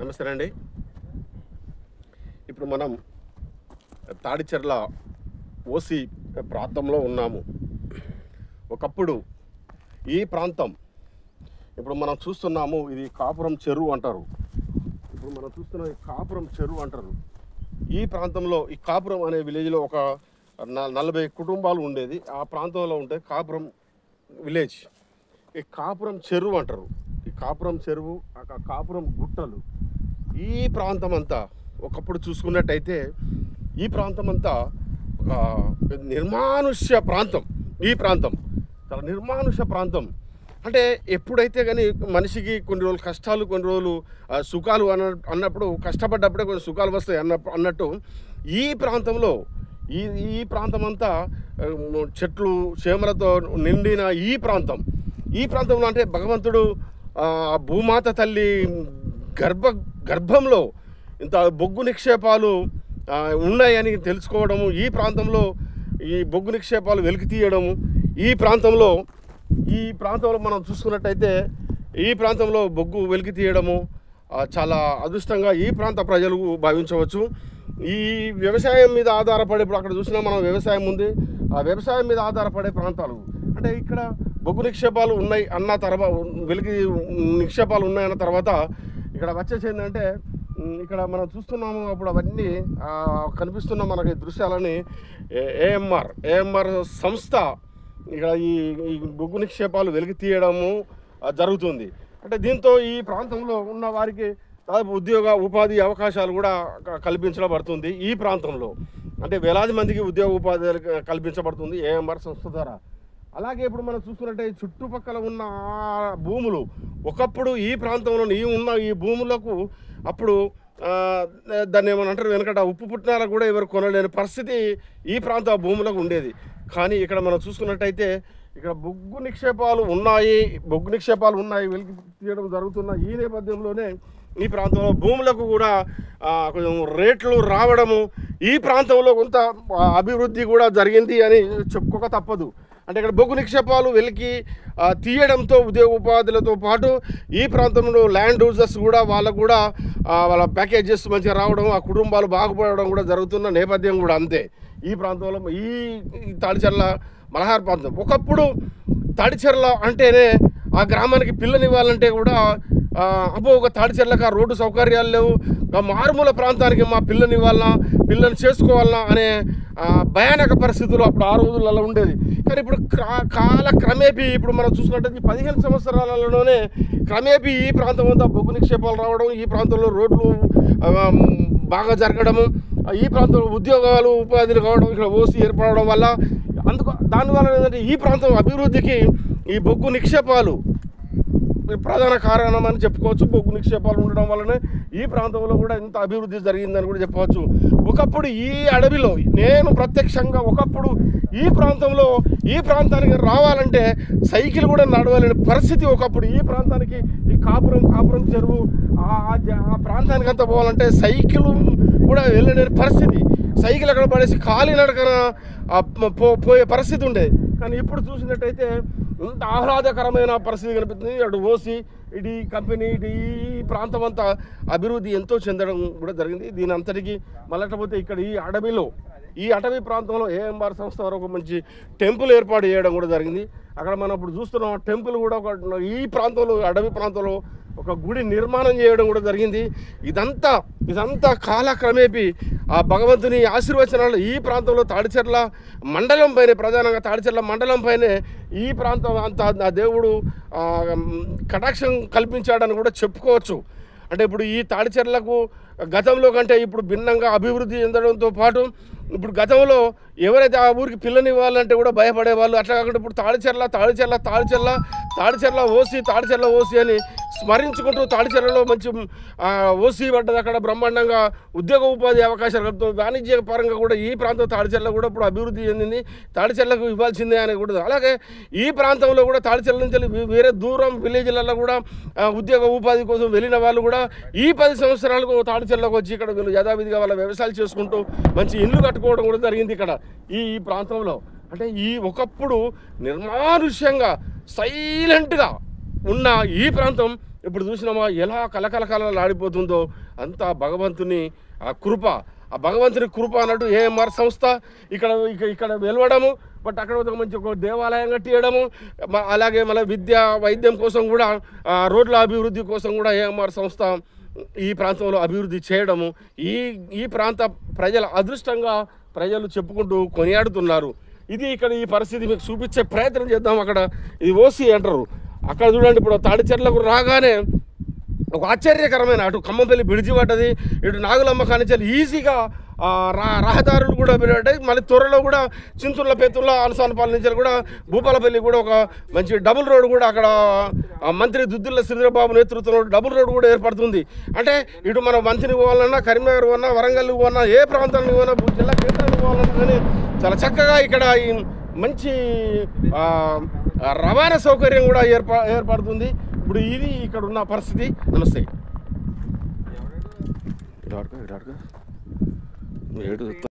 నమస్తే అండి. ఇప్పుడు మనం తాడిచెర్ల ఓసి ప్రాంతంలో ఉన్నాము. ఒకప్పుడు ఈ ప్రాంతం ఇప్పుడు మనం చూస్తున్నాము, ఇది కాపురం చెరువు అంటారు. ఇప్పుడు మనం చూస్తున్న కాపురం చెరువు అంటారు. ఈ ప్రాంతంలో ఈ కాపురం అనే విలేజ్లో ఒక 40 కుటుంబాలు ఉండేది. ఆ ప్రాంతంలో ఉంటే కాపురం విలేజ్. ఈ కాపురం చెరువు అంటారు. ఈ కాపురం చెరువు, కాపురం గుట్టలు, ఈ ప్రాంతం అంతా ఒకప్పుడు చూసుకున్నట్టయితే ఈ ప్రాంతం అంతా ఒక నిర్మానుష్య ప్రాంతం. ఈ ప్రాంతం చాలా నిర్మానుష్య ప్రాంతం. అంటే ఎప్పుడైతే కానీ మనిషికి కొన్ని రోజులు కష్టాలు, కొన్ని రోజులు సుఖాలు అన్నప్పుడు కష్టపడ్డప్పుడే కొన్ని సుఖాలు వస్తాయి అన్నట్టు ఈ ప్రాంతంలో ఈ ప్రాంతం అంతా చెట్లు చేమలతో నిండిన ఈ ప్రాంతంలో అంటే భగవంతుడు భూమాత తల్లి గర్భంలో ఇంత బొగ్గు నిక్షేపాలు ఉన్నాయని తెలుసుకోవడము, ఈ ప్రాంతంలో ఈ బొగ్గు నిక్షేపాలు వెలికి తీయడము, ఈ ప్రాంతంలో మనం చూసుకున్నట్టయితే ఈ ప్రాంతంలో బొగ్గు వెలికి తీయడము చాలా అదృష్టంగా ఈ ప్రాంత ప్రజలు భావించవచ్చు. ఈ వ్యవసాయం మీద ఆధారపడే, ఇప్పుడు అక్కడ చూసినా మనం వ్యవసాయం ఉంది, ఆ వ్యవసాయం మీద ఆధారపడే ప్రాంతాలు. అంటే ఇక్కడ బొగ్గు నిక్షేపాలు ఉన్నాయి అన్న తర్వాత, వెలికి నిక్షేపాలు ఉన్నాయన్న తర్వాత ఇక్కడ వచ్చేసి ఏంటంటే ఇక్కడ మనం చూస్తున్నాము. అప్పుడు అవన్నీ కనిపిస్తున్న మనకి దృశ్యాలని ఏఎంఆర్ సంస్థ ఇక్కడ ఈ బొగ్గు నిక్షేపాలు వెలికి తీయడము జరుగుతుంది. అంటే దీంతో ఈ ప్రాంతంలో ఉన్న వారికి దాదాపు ఉపాధి అవకాశాలు కూడా కల్పించబడుతుంది. ఈ ప్రాంతంలో అంటే వేలాది మందికి ఉద్యోగ ఉపాధి కల్పించబడుతుంది ఏఎంఆర్ సంస్థ ద్వారా. అలాగే ఇప్పుడు మనం చూసుకున్నట్టే చుట్టుపక్కల ఉన్న భూములు ఒకప్పుడు ఈ ప్రాంతంలో ఈ భూములకు అప్పుడు దాన్ని ఏమని అంటారు, వెనకట ఉప్పు పుట్టినాలకు కూడా ఎవరు కొనలేని పరిస్థితి ఈ ప్రాంత భూములకు ఉండేది. కానీ ఇక్కడ మనం చూసుకున్నట్టయితే ఇక్కడ బొగ్గు నిక్షేపాలు ఉన్నాయి వెలికి తీయడం జరుగుతున్న ఈ నేపథ్యంలోనే ఈ ప్రాంతంలో భూములకు కూడా కొంచెం రేట్లు రావడము, ఈ ప్రాంతంలో కొంత అభివృద్ధి కూడా జరిగింది అని చెప్పుకోక తప్పదు. అంటే ఇక్కడ బొగ్గు నిక్షేపాలు వెలికి తీయడంతో ఉద్యోగ ఉపాధులతో పాటు ఈ ప్రాంతంలో ల్యాండ్ యూజర్స్ కూడా వాళ్ళకు కూడా వాళ్ళ ప్యాకేజెస్ మంచిగా రావడం, ఆ కుటుంబాలు బాగుపడడం కూడా జరుగుతున్న నేపథ్యం కూడా అంతే. ఈ ప్రాంతంలో ఈ తాడిచెర్ల మలహార్ ప్రాంతం ఒకప్పుడు తాడిచెర్ల అంటేనే ఆ గ్రామానికి పిల్లనివ్వాలంటే కూడా ఒక తాడిచెర్లకు ఆ రోడ్డు సౌకర్యాలు లేవు, మారుమూల ప్రాంతానికి మా పిల్లని చేసుకోవాలన్నా అనే భయానక పరిస్థితులు అప్పుడు ఆ రోజులలో ఉండేది. కానీ ఇప్పుడు కాలక్రమేపీ ఇప్పుడు మనం చూసినట్టయితే 15 సంవత్సరాలలోనే క్రమేపీ ఈ ప్రాంతం అంతా బొగ్గు నిక్షేపాలు రావడం, ఈ ప్రాంతంలో రోడ్లు బాగా జరగడము, ఈ ప్రాంతంలో ఉద్యోగాలు ఉపాధులు కావడం, ఇక్కడ ఓసి ఏర్పడడం వల్ల దానివల్ల ఏంటంటే ఈ ప్రాంతం అభివృద్ధికి ఈ బొగ్గు నిక్షేపాలు ప్రధాన కారణం అని చెప్పుకోవచ్చు. బొగ్గు నిక్షేపాలు ఉండడం వల్లనే ఈ ప్రాంతంలో కూడా ఇంత అభివృద్ధి జరిగిందని కూడా చెప్పవచ్చు. ఒకప్పుడు ఈ అడవిలో నేను ప్రత్యక్షంగా ఒకప్పుడు ఈ ప్రాంతానికి రావాలంటే సైకిల్ కూడా నడవలేని పరిస్థితి. ఒకప్పుడు ఈ ప్రాంతానికి ఈ కాపురం చెరువు ఆ ప్రాంతానికి అంతా పోవాలంటే సైకిల్ కూడా వెళ్ళలేని పరిస్థితి. సైకిల్ అక్కడ పడేసి కాలినడకన పోయే పరిస్థితి ఉండేది. కానీ ఇప్పుడు చూసినట్టయితే ఇంత ఆహ్లాదకరమైన పరిస్థితి కనిపిస్తుంది. అటు ఓసి ఇటు కంపెనీ ఇటు ఈ ప్రాంతం అంతా అభివృద్ధి ఎంతో చెందడం కూడా జరిగింది. దీని అంతటికీ మళ్ళకపోతే ఇక్కడ ఈ అటవీ ప్రాంతంలో ఏఎంఆర్ సంస్థ వారు ఒక మంచి టెంపుల్ ఏర్పాటు చేయడం కూడా జరిగింది. అక్కడ మనం ఇప్పుడు చూస్తున్నాం టెంపుల్ కూడా ఈ ప్రాంతంలో అడవి ప్రాంతంలో ఒక గుడి నిర్మాణం చేయడం కూడా జరిగింది. ఇదంతా కాలక్రమేపీ ఆ భగవంతుని ఆశీర్వచనాలు ఈ ప్రాంతంలో తాడిచెర్ల మండలం పైన, ప్రధానంగా తాడిచెర్ల మండలం పైనే ఈ ప్రాంతం అంతా ఆ దేవుడు కటాక్షం కల్పించాడని కూడా చెప్పుకోవచ్చు. అంటే ఇప్పుడు ఈ తాడిచెర్లకు గతంలో కంటే ఇప్పుడు భిన్నంగా అభివృద్ధి చెందడంతో పాటు ఇప్పుడు గతంలో ఎవరైతే ఆ ఊరికి పిల్లనివ్వాలంటే కూడా భయపడేవాళ్ళు, అట్లా కాకుండా ఇప్పుడు తాడిచెర్ల ఓసి అని స్మరించుకుంటూ తాడిచెర్లలో మంచి ఓసి పడ్డది. అక్కడ బ్రహ్మాండంగా ఉద్యోగ ఉపాధి అవకాశాలు కలుగుతుంది. వాణిజ్య పరంగా కూడా ఈ ప్రాంతం తాడిచెర్ల కూడా ఇప్పుడు అభివృద్ధి చెందింది. తాడిచెర్లకు ఇవ్వాల్సిందే అని కూడా. అలాగే ఈ ప్రాంతంలో కూడా తాడిచెర్ల నుంచి వేరే దూరం విలేజ్లలో కూడా ఉద్యోగ ఉపాధి కోసం వెళ్ళిన వాళ్ళు కూడా ఈ 10 సంవత్సరాలకు తాడిచెర్లకు వచ్చి ఇక్కడ వీళ్ళు యథావిధిగా వాళ్ళ వ్యవసాయాలు చేసుకుంటూ మంచి ఇల్లు కట్టుకోవడం కూడా జరిగింది ఇక్కడ ఈ ప్రాంతంలో. అంటే ఒకప్పుడు నిర్మానుష్యంగా సైలెంట్గా ఉన్న ఈ ప్రాంతం ఇప్పుడు చూసినామా ఎలా కలకలకలలాడిపోతుందో అంతా భగవంతుని ఆ కృప, ఆ భగవంతుని కృప అన్నట్టు ఏఎంఆర్ సంస్థ ఇక్కడ వెలవడము, బట్ అక్కడ ఒక మంచి ఒక దేవాలయం కట్టియడము, అలాగే మళ్ళీ విద్య వైద్యం కోసం కూడా రోడ్ల అభివృద్ధి కోసం కూడా ఏఎంఆర్ సంస్థ ఈ ప్రాంతంలో అభివృద్ధి చేయడము ఈ ప్రాంత ప్రజల అదృష్టంగా ప్రజలు చెప్పుకుంటూ కొనియాడుతున్నారు. ఇది ఇక్కడ ఈ పరిస్థితి మీకు చూపించే ప్రయత్నం చేద్దాం. అక్కడ ఇది ఓసీ అంటారు. అక్కడ చూడండి, ఇప్పుడు తాడిచెర్లకు రాగానే ఒక ఆశ్చర్యకరమైన అటు ఖమ్మంపల్లి బ్రిడ్జి పడ్డది, ఇటు నాగులమ్మ కానించాలి ఈజీగా రహదారులు కూడా పెరిగాయి. మళ్ళీ త్వరలో కూడా చింతూర్ల పెత్తుర్ల అలసానపాలెం నుంచి కూడా భూపాలపల్లి కూడా ఒక మంచి డబుల్ రోడ్ కూడా అక్కడ మంత్రి దుద్దిల్ల శ్రీధరబాబు నేతృత్వంలో డబుల్ రోడ్ కూడా ఏర్పడుతుంది. అంటే ఇటు మనం మంత్రికి పోవాలన్నా, కరీంనగర్ పోవాలన్నా, వరంగల్ పోవాలన్నా, ఏ ప్రాంతానికి పోవాలన్నా, జిల్లా కేంద్రానికి పోవాలన్నా కానీ చాలా చక్కగా ఇక్కడ ఈ మంచి రవాణా సౌకర్యం కూడా ఏర్పడుతుంది. ఇప్పుడు ఇది ఇక్కడ ఉన్న పరిస్థితి. నమస్తే.